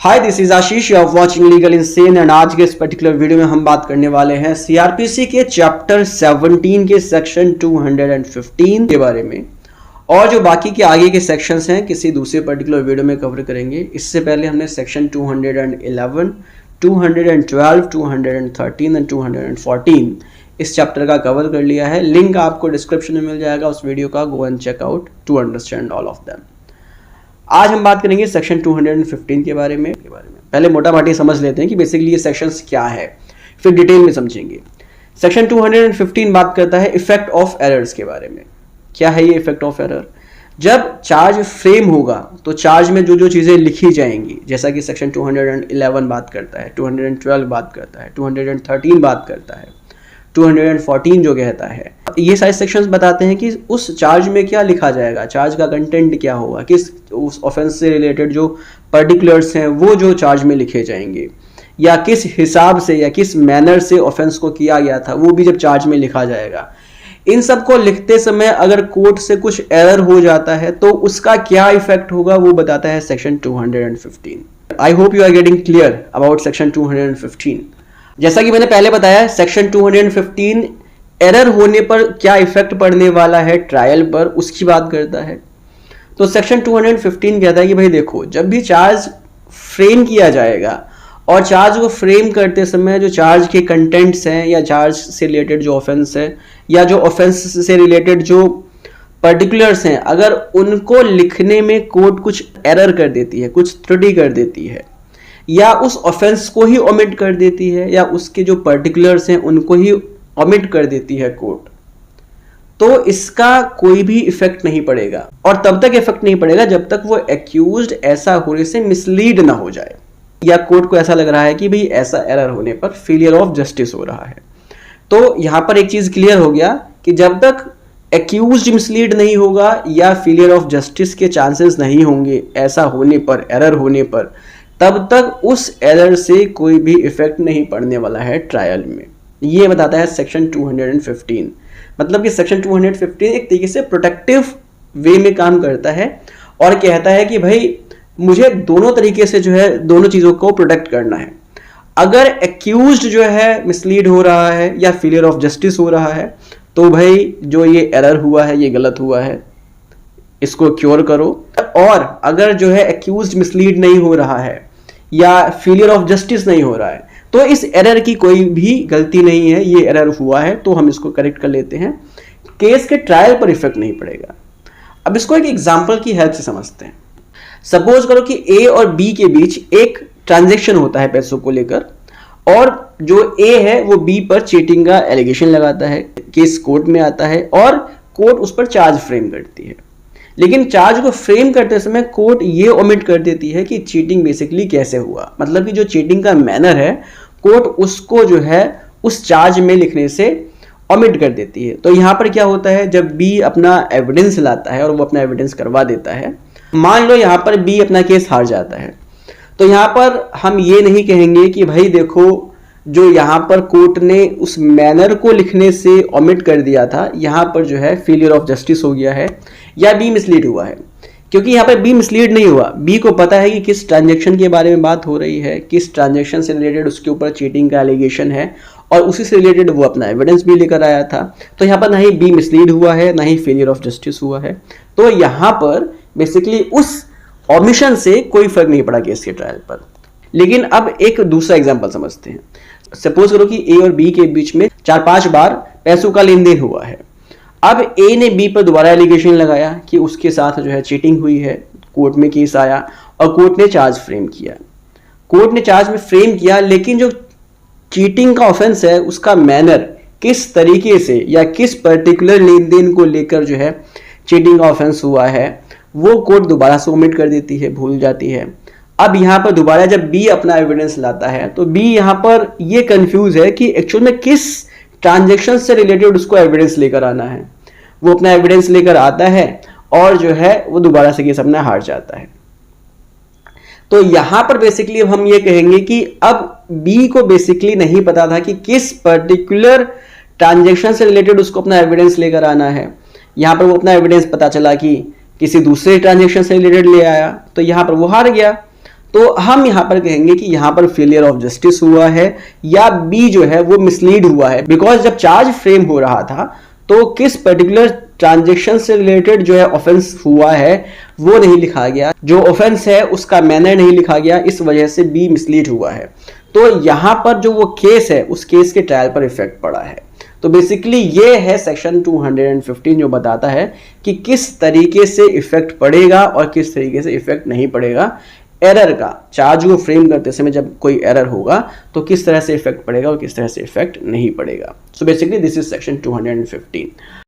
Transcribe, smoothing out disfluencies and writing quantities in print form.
Hi this is Ashish, you are watching legal insane and आज के इस पर्टिकुलर वीडियो में हम बात करने वाले हैं सीआरपीसी के चैप्टर 17 के सेक्शन 215 के बारे में। और जो बाकी के आगे के सेक्शंस हैं किसी दूसरे पर्टिकुलर वीडियो में कवर करेंगे। इससे पहले हमने सेक्शन 211, 212, 213 एंड 214 इस चैप्टर का कवर कर लिया है। लिंक आपको डिस्क्रिप्शन में मिल जाएगा उस वीडियो का, go and check out to understand all of them. आज हम बात करेंगे सेक्शन 215 के बारे में। पहले मोटा माटी समझ लेते हैं कि बेसिकली ये सेक्शंस क्या है, फिर डिटेल में समझेंगे। सेक्शन 215 बात करता है इफेक्ट ऑफ एरर्स के बारे में। क्या है ये इफेक्ट ऑफ एरर? जब चार्ज फ्रेम होगा तो चार्ज में जो जो चीज़ें लिखी जाएंगी, जैसा कि सेक्शन 211 बात करता है, 212 बात करता है, 213 बात करता है, 214 जो कहता है, ये सारे सेक्शंस बताते हैं कि उस चार्ज में क्या लिखा जाएगा, चार्ज का कंटेंट क्या होगा, किस उस ऑफेंस से रिलेटेड जो पर्टिकुलर्स हैं वो जो चार्ज में लिखे जाएंगे, या किस हिसाब से या किस मैनर से ऑफेंस को किया गया था वो भी जब चार्ज में लिखा जाएगा। इन सब को लिखते समय अगर कोर्ट से कुछ एरर हो जाता है तो उसका क्या इफेक्ट होगा वो बताता है section 215। I hope you are getting clear about section 215। जैसा कि मैंने पहले बताया, सेक्शन 215 एरर होने पर क्या इफेक्ट पड़ने वाला है ट्रायल पर, उसकी बात करता है। तो सेक्शन 215 कहता है कि भाई देखो, जब भी चार्ज फ्रेम किया जाएगा और चार्ज को फ्रेम करते समय जो चार्ज के कंटेंट्स हैं या चार्ज से रिलेटेड जो ऑफेंस है या जो ऑफेंस से रिलेटेड जो पर्टिकुलर्स हैं, अगर उनको लिखने में कोर्ट कुछ एरर कर देती है, कुछ त्रुटि कर देती है, या उस ऑफेंस को ही ओमिट कर देती है, या उसके जो पर्टिकुलर्स हैं उनको ही ओमिट कर देती है कोर्ट, तो इसका कोई भी इफेक्ट नहीं पड़ेगा। और तब तक इफेक्ट नहीं पड़ेगा जब तक वो एक्यूज्ड ऐसा होने से मिसलीड ना हो जाए, या कोर्ट को ऐसा लग रहा है कि भाई ऐसा एरर होने पर फेलियर ऑफ जस्टिस हो रहा है। तो यहां पर एक चीज क्लियर हो गया कि जब तक एक्यूज्ड मिसलीड नहीं होगा या फेलियर ऑफ जस्टिस के चांसेस नहीं होंगे ऐसा होने पर, एरर होने पर, तब तक उस एरर से कोई भी इफेक्ट नहीं पड़ने वाला है ट्रायल में। ये बताता है सेक्शन 215। मतलब कि सेक्शन 215 एक तरीके से प्रोटेक्टिव वे में काम करता है और कहता है कि भाई मुझे दोनों तरीके से जो है दोनों चीज़ों को प्रोटेक्ट करना है। अगर एक्यूज्ड जो है मिसलीड हो रहा है या फेलियर ऑफ जस्टिस हो रहा है तो भाई जो ये एरर हुआ है ये गलत हुआ है, इसको क्योर करो। और अगर जो है एक्यूज्ड मिसलीड नहीं हो रहा है या फेलियर ऑफ जस्टिस नहीं हो रहा है तो इस एरर की कोई भी गलती नहीं है, ये एरर हुआ है तो हम इसको करेक्ट कर लेते हैं, केस के ट्रायल पर इफेक्ट नहीं पड़ेगा। अब इसको एक एग्जांपल की हेल्प से समझते हैं। सपोज करो कि ए और बी के बीच एक ट्रांजैक्शन होता है पैसों को लेकर, और जो ए है वो बी पर चीटिंग का एलिगेशन लगाता है, केस कोर्ट में आता है और कोर्ट उस पर चार्ज फ्रेम करती है। लेकिन चार्ज को फ्रेम करते समय कोर्ट ये ओमिट कर देती है कि चीटिंग बेसिकली कैसे हुआ, मतलब कि जो चीटिंग का मैनर है कोर्ट उसको जो है उस चार्ज में लिखने से ओमिट कर देती है। तो यहाँ पर क्या होता है, जब बी अपना एविडेंस लाता है और वो अपना एविडेंस करवा देता है, मान लो यहाँ पर बी अपना केस हार जाता है, तो यहाँ पर हम ये नहीं कहेंगे कि भाई देखो जो यहाँ पर कोर्ट ने उस मैनर को लिखने से ओमिट कर दिया था, यहाँ पर जो है फेलियर ऑफ जस्टिस हो गया है या बी मिसलीड हुआ है। क्योंकि यहाँ पर बी मिसलीड नहीं हुआ, बी को पता है कि किस ट्रांजैक्शन के बारे में बात हो रही है, किस ट्रांजैक्शन से रिलेटेड उसके ऊपर चीटिंग का एलिगेशन है, और उसी से रिलेटेड वो अपना एविडेंस भी लेकर आया था। तो यहाँ पर ना ही बी मिसलीड हुआ है ना ही फेलियर ऑफ जस्टिस हुआ है। तो यहाँ पर बेसिकली उस ओमिशन से कोई फर्क नहीं पड़ा केस के ट्रायल पर। लेकिन अब एक दूसरा एग्जांपल समझते हैं। सपोज करो कि ए और बी के बीच में 4-5 बार पैसों का लेन देन हुआ है। अब ए ने बी पर दोबारा एलिगेशन लगाया कि उसके साथ जो है चीटिंग हुई है, कोर्ट में केस आया और कोर्ट ने चार्ज फ्रेम किया। कोर्ट ने चार्ज में फ्रेम किया, लेकिन जो चीटिंग का ऑफेंस है उसका मैनर किस तरीके से या किस पर्टिकुलर लेन देन को लेकर जो है चीटिंग का ऑफेंस हुआ है वो कोर्ट दोबारा से ओमिट कर देती है, भूल जाती है। अब यहाँ पर दोबारा जब बी अपना एविडेंस लाता है तो बी यहाँ पर ये कंफ्यूज है कि एक्चुअल में किस ट्रांजैक्शन से रिलेटेड उसको एविडेंस लेकर आना है। वो अपना एविडेंस लेकर आता है और जो है वो दोबारा से केस अपना हार जाता है। तो यहाँ पर बेसिकली हम ये कहेंगे कि अब बी को बेसिकली नहीं पता था कि किस पर्टिकुलर ट्रांजैक्शन से रिलेटेड उसको अपना एविडेंस लेकर आना है। यहाँ पर वो अपना एविडेंस पता चला कि किसी दूसरे ट्रांजैक्शन से रिलेटेड ले आया, तो यहाँ पर वो हार गया। तो हम यहाँ पर कहेंगे कि यहाँ पर फेलियर ऑफ जस्टिस हुआ है, या बी जो है वो मिसलीड हुआ है। बिकॉज जब चार्ज फ्रेम हो रहा था तो किस पर्टिकुलर ट्रांजेक्शन से रिलेटेड जो है ऑफेंस हुआ है वो नहीं लिखा गया, जो ऑफेंस है उसका मैनर नहीं लिखा गया, इस वजह से बी मिसलीड हुआ है। तो यहाँ पर जो वो केस है उस केस के ट्रायल पर इफेक्ट पड़ा है। तो बेसिकली ये है सेक्शन 215 जो बताता है कि किस तरीके से इफेक्ट पड़ेगा और किस तरीके से इफेक्ट नहीं पड़ेगा एरर का। चार्ज को फ्रेम करते समय जब कोई एरर होगा तो किस तरह से इफेक्ट पड़ेगा और किस तरह से इफेक्ट नहीं पड़ेगा। So basically this is section 215।